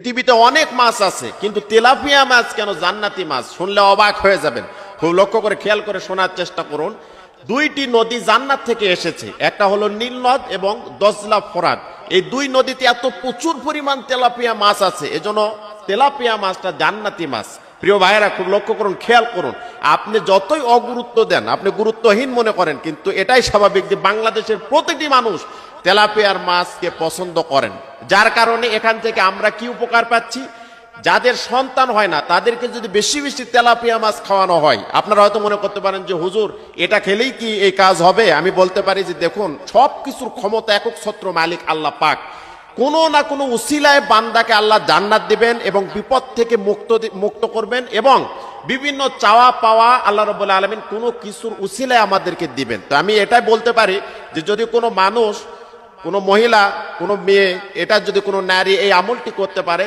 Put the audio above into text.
পৃথিবীতে অনেক মাছ আছে, কিন্তু তেলাপিয়া মাছ কেন জান্নাতি মাছ? শুনলে অবাক হয়ে যাবেন। খুব লক্ষ্য করে খেয়াল করে শোনার চেষ্টা করুন। দুইটি নদী জান্নাত থেকে এসেছে, একটা হলো নীল নদ এবং দজলা ফোরাত। এই দুই নদীতে এত প্রচুর পরিমাণ তেলাপিয়া মাছ আছে, এজন্য তেলাপিয়া মাছটা জান্নাতি মাছ। প্রিয় ভাইয়েরা, খুব লক্ষ্য করুন, খেয়াল করুন। আপনি যতই অগুরুত্ব দেন, আপনি গুরুত্বহীন মনে করেন, কিন্তু এটাই স্বাভাবিক যে বাংলাদেশের প্রতিটি মানুষ তেলাপিয়ার মাছকে পছন্দ করেন। যার কারণে এখান থেকে আমরা কি উপকার পাচ্ছি? যাদের সন্তান হয় না তাদেরকে যদি বেশি বেশি তেলাপিয়া মাছ খাওয়ানো হয়, আপনারা হয়তো মনে করতে পারেন যে হুজুর এটা খেলেই কি এই কাজ হবে? আমি বলতে পারি যে দেখুন, সব কিছুর ক্ষমতা একক ছত্র মালিক আল্লাহ পাক। কোনো না কোনো উসিলায় বান্দাকে আল্লাহ জান্নাত দিবেন এবং বিপদ থেকে মুক্ত করবেন, এবং বিভিন্ন চাওয়া পাওয়া আল্লাহ রাব্বুল আলামিন কোনো কিছুর উসিলায় আমাদেরকে দিবেন। তো আমি এটাই বলতে পারি যে যদি কোনো মানুষ, কোনো মহিলা, কোনো মেয়ে, এটা যদি কোনো নারী এই আমলটি করতে পারে,